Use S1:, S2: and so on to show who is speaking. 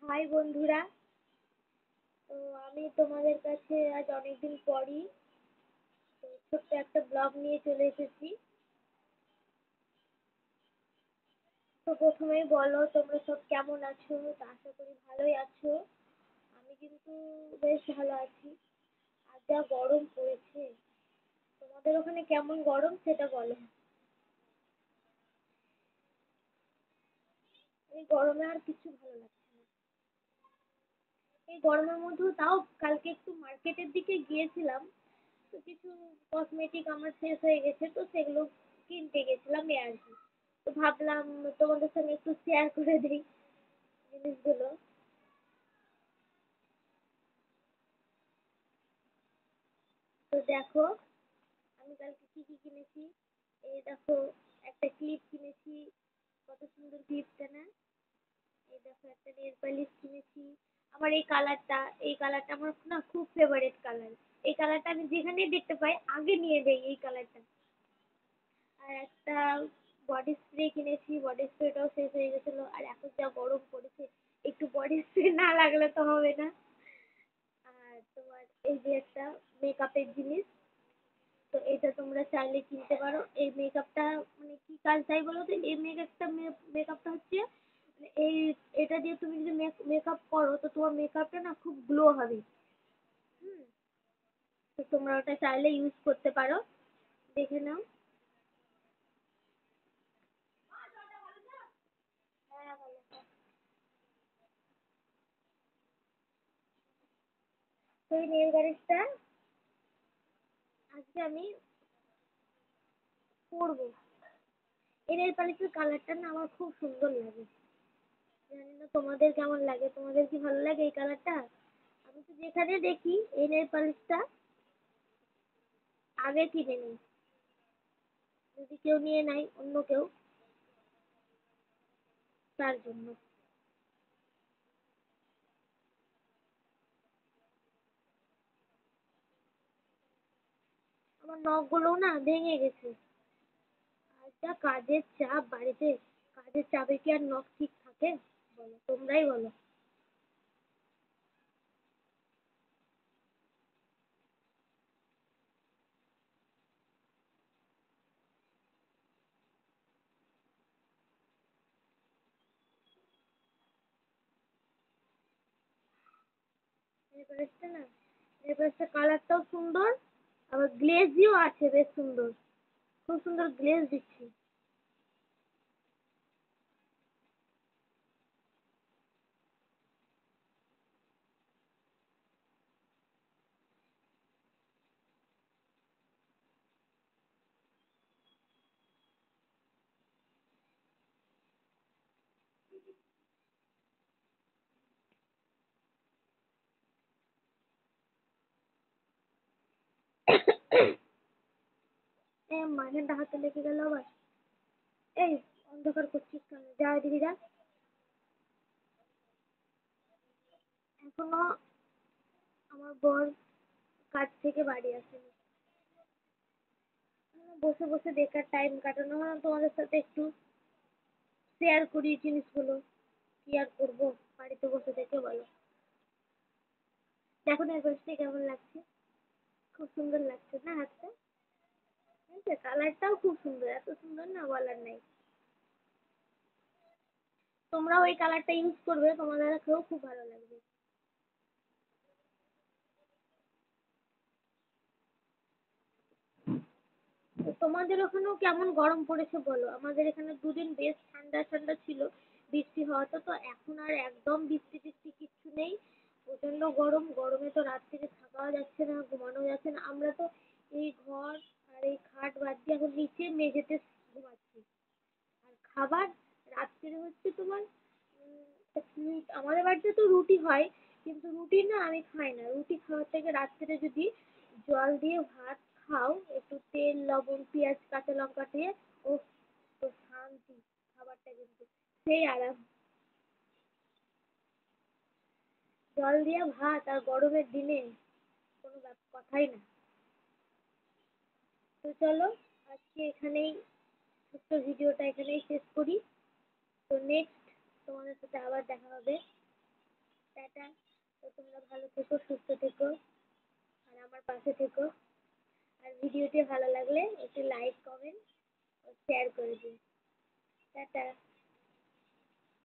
S1: High বন্ধুরা। তো আমি তোমাদের কাছে আজ অনেকদিন পরই ছোট্ট একটা ব্লগ নিয়ে চলে এসেছি। তো প্রথমেই বলো তোমরা সব কেমন আছো? তো আশা করি ভালোই আছো। আমি কিন্তু বেশ ভালো আছি। আর যা গরম পড়েছে, তোমাদের ওখানে কেমন গরম সেটা বলো। এই গরমে আর কিছু ভালো লাগছে না। এই গরমের মধ্যেও তাও কালকে একটু মার্কেটের দিকে গিয়েছিলাম। তো কিছু কসমেটিক আমার শেষ হয়ে গেছে, তো সেগুলো কিনতে গেছিলাম এই আর কি। তো ভাবলাম তোমাদের সঙ্গে একটু শেয়ার করে দিই জিনিসগুলো। তো দেখো, আমি কালকে কি কি কিনেছি। এই দেখো, একটা ক্লিপ কিনেছি। কত সুন্দর ক্লিপটা না? এই দেখো, একটা নেল পালিশ কিনেছি। আমার এই কালারটা আমার না খুব ফেভারিট কালার। এই কালারটা আমি যেখানেই দেখতে পাই আগে নিয়ে নেই এই কালারটা। আর একটা বডি স্প্রে কিনেছি, বডি স্প্রেটাও শেষ হয়ে গেছিল। আর এখন যা গরম পড়েছে, একটু বডি স্প্রে না লাগলে তো হবে না। আর তোমার এই যে একটা মেকআপের জিনিস, তো এটা তোমরা চাইলে কিনতে পারো। এই মেকআপটা মানে কি কাজ দেয় বলো তো? এই মেকআপটা হচ্ছে মানে এটা দিয়ে তুমি যদি মেকআপ করো তো তোমার মেকআপটা না খুব গ্লো হবে। হুম। তো তোমরা ওটা চাইলে ইউজ করতে পারো, দেখে নাও। হ্যাঁ, ভালো। তো এই নেল পালিশটা আজকে আমি পরবো। এই নেল পালিশের কালারটা না আমার খুব সুন্দর লাগে। জানি না তোমাদের কেমন লাগে, তোমাদের কি ভালো লাগে এই কালারটা? আমি তো যেখানে দেখি এই নেল পালিশটা আগে কিনে নিই, যদি কেউ নিয়ে নেয় অন্য কেউ, তার জন্য। আমার নখগুলোও না ভেঙে গেছে। আর যা কাজের চাপ বাড়িতে, কাজের চাপে কি আর নখ ঠিক থাকে? বলো, তোমরাই বলো। নেল পালিশটা না, নেল পালিশটার কালারটাও সুন্দর, আবার গ্লেজিও আছে বেশ সুন্দর। খুব সুন্দর গ্লেজ দিচ্ছে। মাঝেরটা হাতে লেগে গেল আবার। এই, অন্ধকার করছিস কেন? যা এদিকে যা। এখনো আমার বর কাজ থেকে বাড়ি আসেনি। বসে বসে বেকার টাইম কাটানো, ভাবলাম তোমাদের সাথে একটু শেয়ার করি জিনিসগুলো। কি আর করবো বাড়িতে বসে থেকে, বলো। দেখো না এই কেমন লাগছে? খুব সুন্দর লাগছে না হাতটা? কালারটাও খুব সুন্দর, এত সুন্দর না বলার নাই। তোমরাও এই কালারটা ইউজ করবে, তোমাদেরকেও খুব ভালো লাগবে। তো তোমাদের ওখানেও কেমন গরম পড়েছে বলো? আমাদের এখানে দুদিন বেশ ঠান্ডা ঠান্ডা ছিল, বৃষ্টি হওয়াতে। তো এখন আর একদম বৃষ্টি টিষ্টি কিচ্ছু নেই। প্রচন্ড গরম, গরমে তো রাত থেকে থাকাও যাচ্ছে না, ঘুমানো যাচ্ছে না। আমরা তো এই ঘর আর এই খাট বাদ দিয়ে এখন নিচে মেঝেতে ঘুমাচ্ছি। আর খাবার রাত্রে হচ্ছে তোমার আমাদের বাড়িতে তো রুটি হয়, কিন্তু রুটি না আমি খাই না। রুটি খাওয়ার থেকে রাত্রে যদি জল দিয়ে ভাত খাও, একটু তেল লবণ পেঁয়াজ কাঁচা লঙ্কা দিয়ে, ও তো শান্তি। খাবারটা কিন্তু সেই আরাম। জল দিয়ে ভাত আর গরমের দিনে কোনো কথাই না। তো চলো, আজকে এখানেই ছোট্ট ভিডিওটা এখানেই শেষ করি। তো নেক্সট তোমাদের সাথে আবার দেখা হবে। টাটা। তো তোমরা ভালো থেকো, সুস্থ থেকো আর আমার পাশে থেকো। আর ভিডিওটি ভালো লাগলে একটু লাইক, কমেন্ট ও শেয়ার করে দিও। টাটা।